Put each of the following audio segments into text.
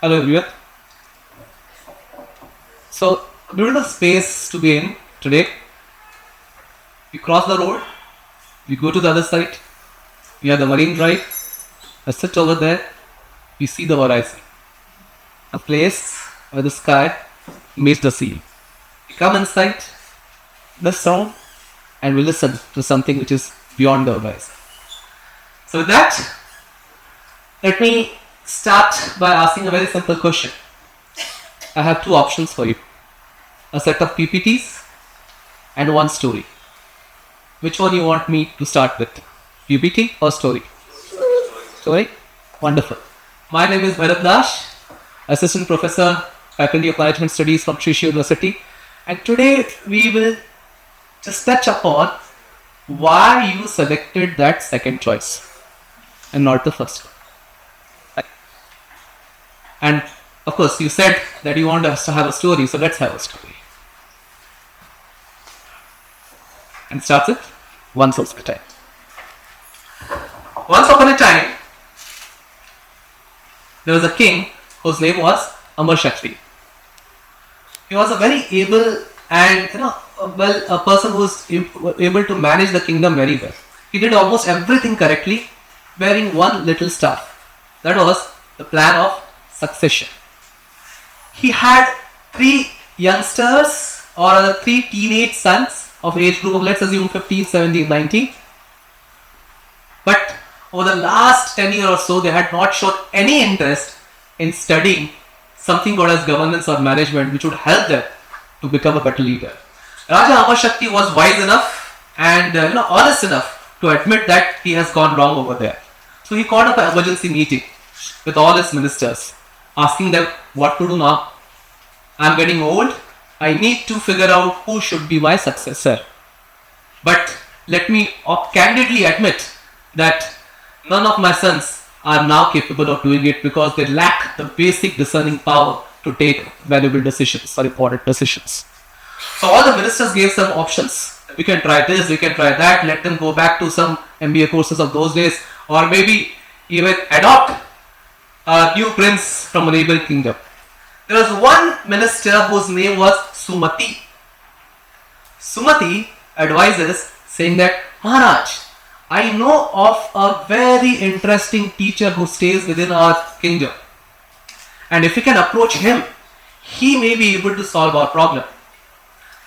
Hello everyone. So, beautiful space to be in today. We cross the road, we go to the other side, we have the Marine Drive, I sit over there, we see the horizon. A place where the sky meets the sea. We come inside, the sound, and we listen to something which is beyond the horizon. So with that, let me start by asking a very simple question. I have two options for you. A set of PPTs and one story. Which one you want me to start with? PPT or story? Story? Wonderful. My name is Bharat Dash, Assistant Professor, Faculty of Management Studies from Sri University. And today we will just touch upon why you selected that second choice and not the first one. And of course, you said that you want us to have a story, so let's have a story. And starts with once upon a time. Once upon a time, there was a king whose name was Amar Shakti. He was a very able and a person who was able to manage the kingdom very well. He did almost everything correctly, wearing one little staff. That was the plan of succession. He had three youngsters or three teenage sons of age group of, let's assume, 15, 17, 19. But over the last 10 years or so, they had not shown any interest in studying something called as governance or management, which would help them to become a better leader. Raja Amar Shakti was wise enough and honest enough to admit that he has gone wrong over there. So he called up an emergency meeting with all his ministers, asking them what to do now. I'm getting old. I need to figure out who should be my successor. But let me candidly admit that none of my sons are now capable of doing it because they lack the basic discerning power to take valuable decisions or important decisions. So all the ministers gave some options. We can try this, we can try that, let them go back to some MBA courses of those days, or maybe even adopt a new prince from a neighboring kingdom. There was one minister whose name was Sumati. Sumati advises saying that, Maharaj, I know of a very interesting teacher who stays within our kingdom. And if we can approach him, he may be able to solve our problem.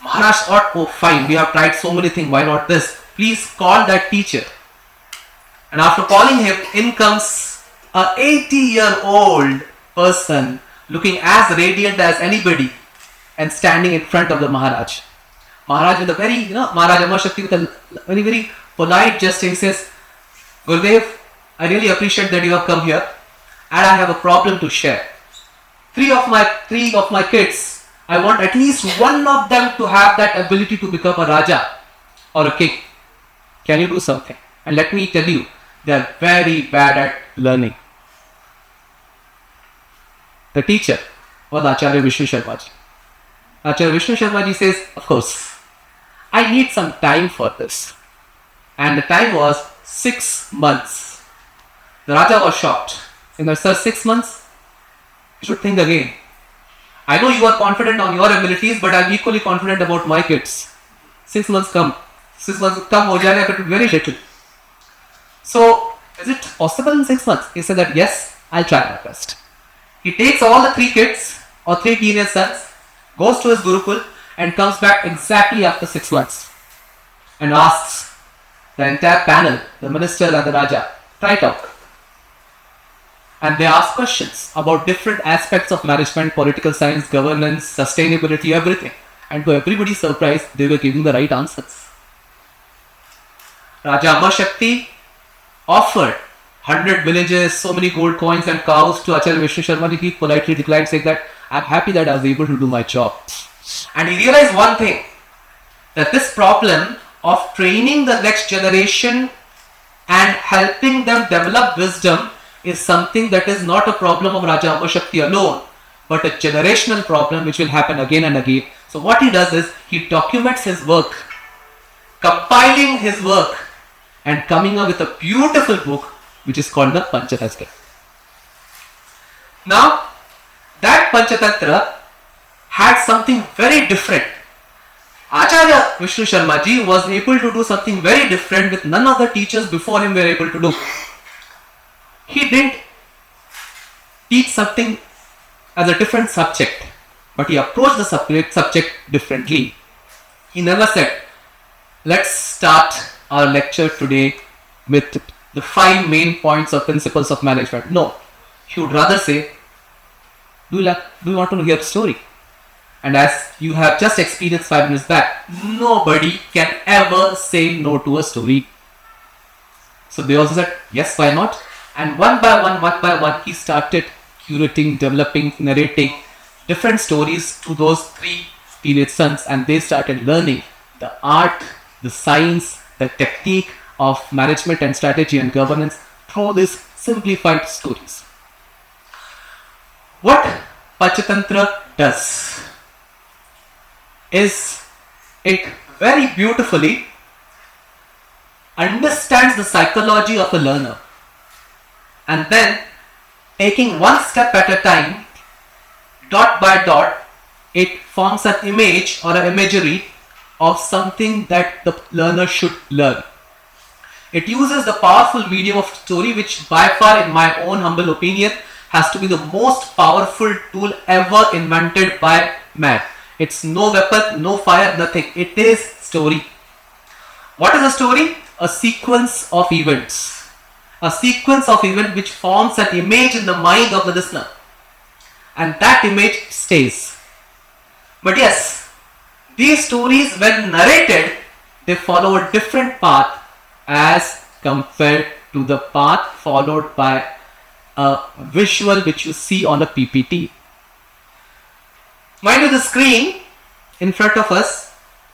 Maharaj thought, oh fine, we have tried so many things, why not this? Please call that teacher. And after calling him, in comes a 80-year-old person looking as radiant as anybody and standing in front of the Maharaj. Maharaj with a very, Maharaj Amar Shakti with a very, very polite gesture, he says, Gurudev, I really appreciate that you have come here and I have a problem to share. Three of my kids, I want at least one of them to have that ability to become a Raja or a king. Can you do something? And let me tell you, they are very bad at learning. The teacher was Acharya Vishnu Sharma ji. Acharya Vishnu Sharma ji says, of course, I need some time for this. And the time was 6 months. The Raja was shocked. He said, sir, 6 months? You should think again. I know you are confident on your abilities, but I am equally confident about my kids. 6 months come. 6 months come, ho jayega, but very little. So, is it possible in 6 months? He said that yes, I'll try my best. He takes all the 3 kids or 3 teenage sons, goes to his Gurukul and comes back exactly after 6 months and asks the entire panel, the minister and the Raja, try it out. And they ask questions about different aspects of management, political science, governance, sustainability, everything. And to everybody's surprise, they were giving the right answers. Raja Amar Shakti offered 100 villages, so many gold coins and cows to Acharya Vishnu Sharma ji. He politely declined, saying that I'm happy that I was able to do my job. And he realized one thing, that this problem of training the next generation and helping them develop wisdom is something that is not a problem of Raja Amar Shakti alone, but a generational problem which will happen again and again. So what he does is, he documents his work, compiling his work and coming up with a beautiful book which is called the Panchatantra. Now, that Panchatantra had something very different. Acharya Vishnu Sharma ji was able to do something very different with none of the teachers before him were able to do. He didn't teach something as a different subject, but he approached the subject differently. He never said, let's start our lecture today with the 5 main points or principles of management. No, he would rather say, do you want to hear a story? And as you have just experienced 5 minutes back, nobody can ever say no to a story. So they also said, yes, why not? And one by one, he started curating, developing, narrating different stories to those 3 teenage sons, and they started learning the art, the science, the technique of management and strategy and governance through these simplified stories. What Panchatantra does is it very beautifully understands the psychology of a learner, and then taking one step at a time, dot by dot, it forms an image or an imagery of something that the learner should learn. It uses the powerful medium of story, which by far, in my own humble opinion, has to be the most powerful tool ever invented by man. It's no weapon, no fire, nothing. It is story. What is a story? A sequence of events. A sequence of events which forms an image in the mind of the listener. And that image stays. But yes, these stories, when narrated, they follow a different path as compared to the path followed by a visual which you see on a PPT. Mind you, the screen in front of us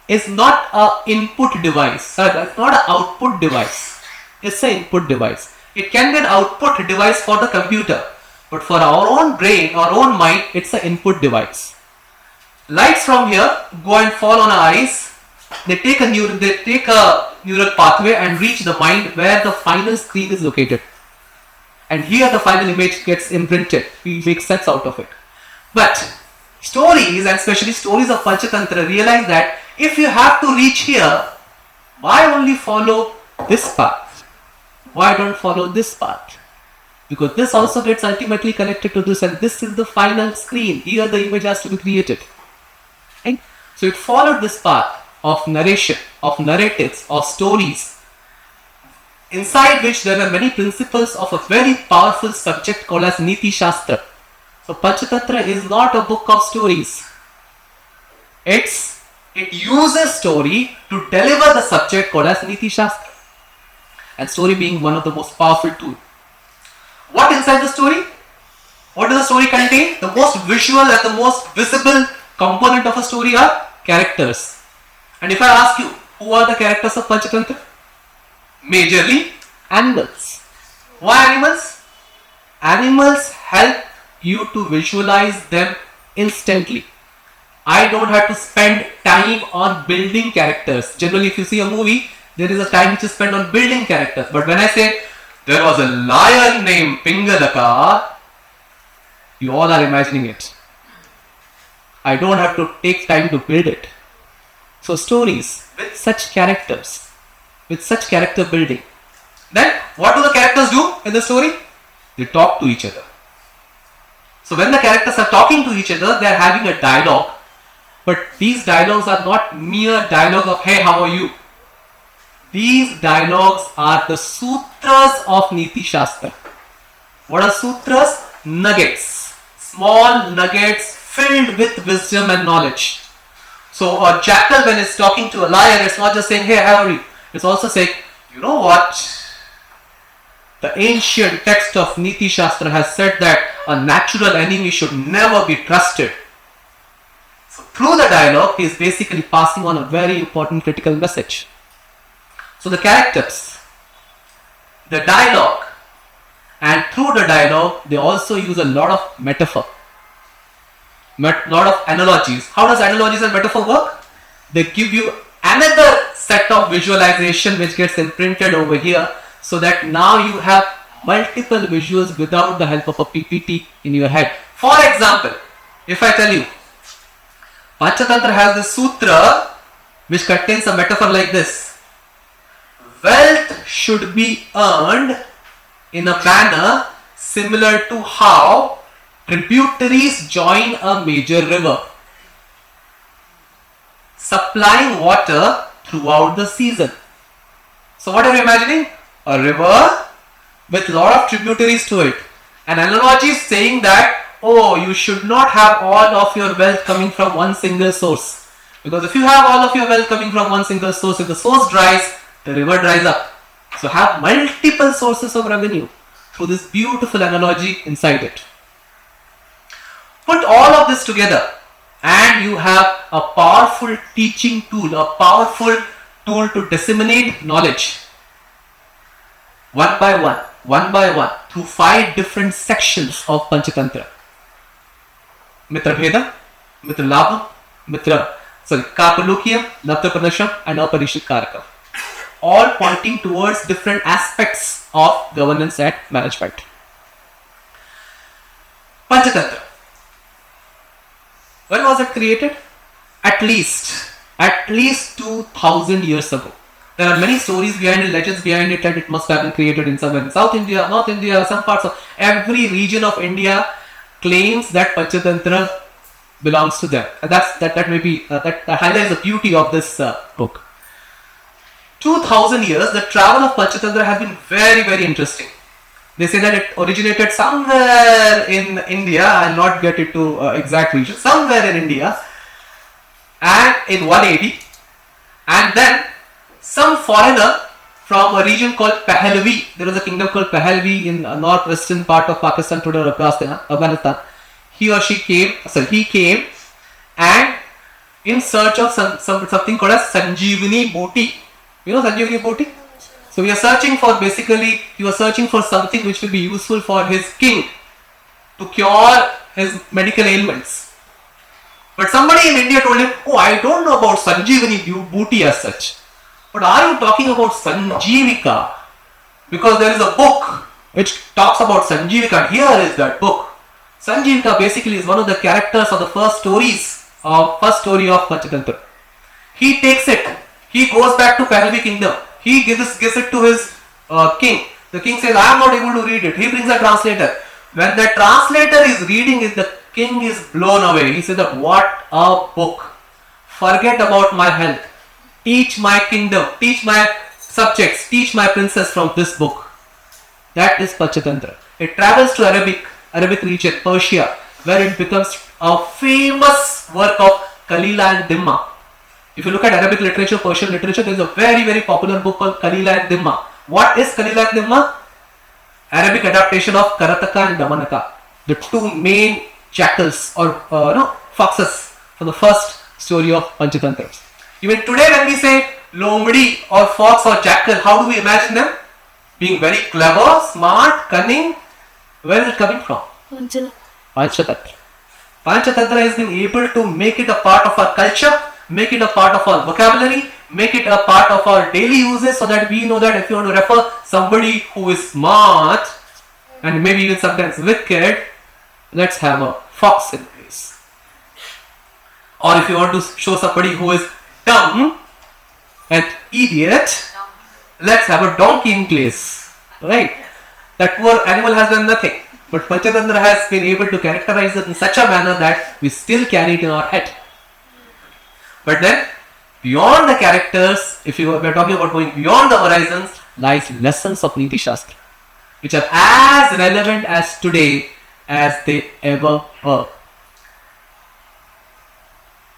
is not an input device. It's not an output device. It's an input device. It can be an output device for the computer, but for our own brain, our own mind, it's an input device. Lights from here go and fall on our eyes. They take a neural pathway and reach the mind where the final screen is located. And here the final image gets imprinted. We make sense out of it. But stories, and especially stories of Panchatantra, realize that if you have to reach here, why only follow this path? Why don't follow this path? Because this also gets ultimately connected to this, and this is the final screen. Here the image has to be created. Right? So it followed this path of narration, of narratives, of stories, inside which there are many principles of a very powerful subject called as Nitishastra. So Panchatantra is not a book of stories. It uses story to deliver the subject called as Nitishastra. And story being one of the most powerful tools. What inside the story? What does the story contain? The most visual and the most visible component of a story are characters. And if I ask you, who are the characters of Panchatantra? Majorly animals. Why animals? Animals help you to visualize them instantly. I don't have to spend time on building characters. Generally, if you see a movie, there is a time which is spent on building characters. But when I say, there was a lion named Pingalaka, you all are imagining it. I don't have to take time to build it. So stories with such characters, with such character building, then what do the characters do in the story? They talk to each other. So when the characters are talking to each other, they are having a dialogue. But these dialogues are not mere dialogue of, hey, how are you? These dialogues are the sutras of Nitishastra. What are sutras? Nuggets. Small nuggets filled with wisdom and knowledge. So a jackal, when it's talking to a lion, it's not just saying, hey, how are you? It's also saying, you know what? The ancient text of Nitishastra has said that a natural enemy should never be trusted. So through the dialogue, he is basically passing on a very important critical message. So the characters, the dialogue, and through the dialogue, they also use a lot of metaphor, lot of analogies. How does analogies and metaphor work? They give you another set of visualization which gets imprinted over here, so that now you have multiple visuals without the help of a PPT in your head. For example, If I tell you, Panchatantra has this sutra which contains a metaphor like this: wealth should be earned in a manner similar to how tributaries join a major river, supplying water throughout the season. So what are you imagining? A river with a lot of tributaries to it. An analogy is saying that, oh, you should not have all of your wealth coming from one single source. Because if you have all of your wealth coming from one single source, if the source dries, the river dries up. So have multiple sources of revenue through this beautiful analogy inside it. Put all of this together and you have a powerful teaching tool, a powerful tool to disseminate knowledge. One by one, through 5 different sections of Panchatantra. Mitra Bheda, Mitra Labham, Kapalukiyam, Navta Pranasham and Aparishit Karakam. All pointing towards different aspects of governance and management. Panchatantra. When was it created? At least 2000 years ago. There are many stories behind it, legends behind it, that it must have been created in somewhere in South India, North India, some parts of every region of India claims that Panchatantra belongs to them. And that highlights the beauty of this book. 2000 years, the travel of Panchatantra has been very, very interesting. They say that it originated somewhere in India. I'll not get into exact region. Somewhere in India, and in 180, and then some foreigner from a region called Pahlavi. There was a kingdom called Pahlavi in northwestern part of Pakistan today, or Afghanistan. He came and in search of something called as Sanjeevani Boti. You know Sanjeevani Boti? So he was searching for something which will be useful for his king to cure his medical ailments. But somebody in India told him, oh, I don't know about Sanjeevani Booty as such. But are you talking about Sanjeevika? Because there is a book which talks about Sanjeevika. Here is that book. Sanjeevika basically is one of the characters of the first story of Panchatantra. He takes it. He goes back to Pahlavi kingdom. He gives it to his king. The king says, I am not able to read it. He brings a translator. When the translator is reading it, the king is blown away. He says that what a book. Forget about my health. Teach my kingdom. Teach my subjects. Teach my princess from this book. That is Panchatantra. It travels to Arabic region, Persia, where it becomes a famous work of Kalila and Dimma. If you look at Arabic literature, Persian literature, there is a very, very popular book called Kalila and Dimma. What is Kalila and Dimma? Arabic adaptation of Karataka and Damanaka, the two main jackals or foxes from the first story of Panchatantra. Even today when we say Lomdi or fox or jackal, how do we imagine them? Being very clever, smart, cunning. Where is it coming from? Panchatantra. Panchatantra has been able to make it a part of our culture, make it a part of our vocabulary, make it a part of our daily uses, so that we know that if you want to refer somebody who is smart and maybe even sometimes wicked, let's have a fox in place. Or if you want to show somebody who is dumb and idiot, let's have a donkey in place. Right? That poor animal has done nothing. But Panchatantra has been able to characterize it in such a manner that we still carry it in our head. But then, beyond the characters, if we are talking about going beyond the horizons, lies lessons of Nitishastra, which are as relevant as today as they ever were.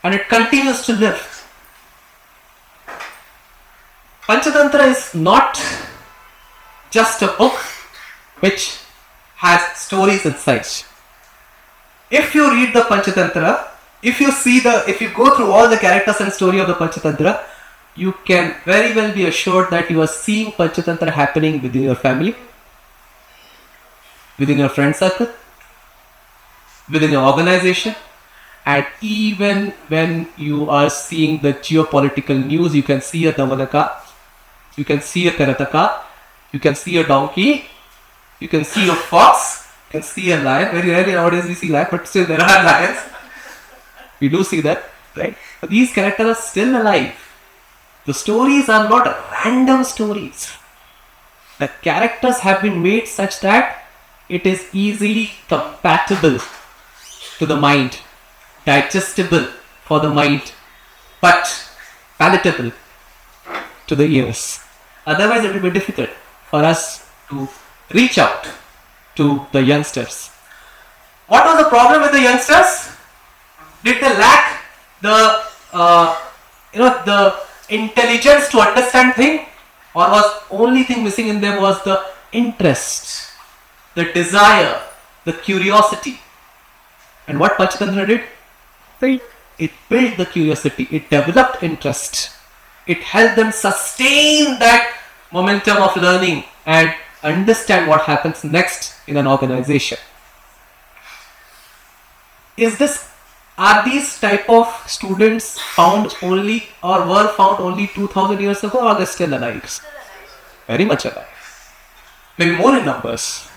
And it continues to live. Panchatantra is not just a book which has stories inside. If you read the Panchatantra, if you go through all the characters and story of the Panchatantra, you can very well be assured that you are seeing Panchatantra happening within your family, within your friend circle, within your organization, and even when you are seeing the geopolitical news, you can see a Damanaka, you can see a Karataka, you can see a donkey, you can see a fox, you can see a lion. Very rarely nowadays we see lions, but still there are lions. We do see that, right? But these characters are still alive. The stories are not random stories. The characters have been made such that it is easily compatible to the mind, digestible for the mind, but palatable to the ears. Otherwise, it will be difficult for us to reach out to the youngsters. What was the problem with the youngsters? Did they lack the intelligence to understand things, or was only thing missing in them was the interest, the desire, the curiosity? And what Panchatantra did? It built the curiosity, it developed interest, it helped them sustain that momentum of learning and understand what happens next in an organization. Are these type of students found only or were found only 2000 years ago, or are they still alive? Very much alive. Maybe more in numbers.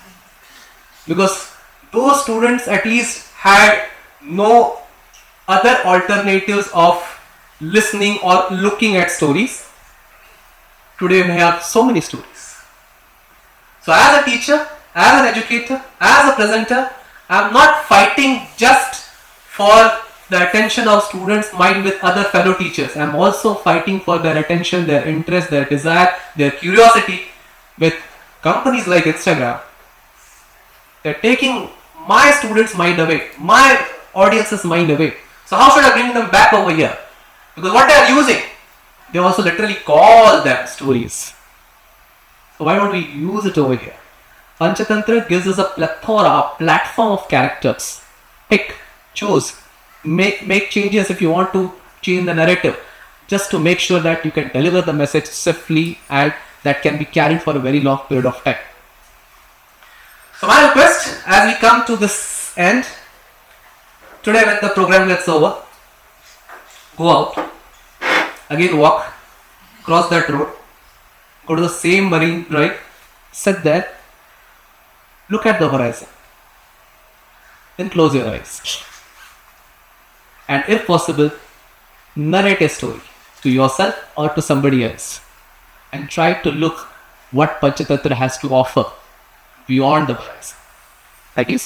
Because those students at least had no other alternatives of listening or looking at stories. Today we have so many stories. So as a teacher, as an educator, as a presenter, I am not fighting just for the attention of students' mind with other fellow teachers. I am also fighting for their attention, their interest, their desire, their curiosity with companies like Instagram. They are taking my students' mind away, my audience's mind away. So how should I bring them back over here? Because what they are using, they also literally call them stories. So why don't we use it over here? Panchatantra gives us a plethora, a platform of characters. Pick, choose, make changes if you want to change the narrative, just to make sure that you can deliver the message swiftly and that can be carried for a very long period of time. So my request, as we come to this end, today when the program gets over, go out, again walk, cross that road, go to the same marine drive, sit there, look at the horizon, then close your eyes. And if possible, narrate a story to yourself or to somebody else. And try to look what Panchatantra has to offer beyond the horizon. Thank you.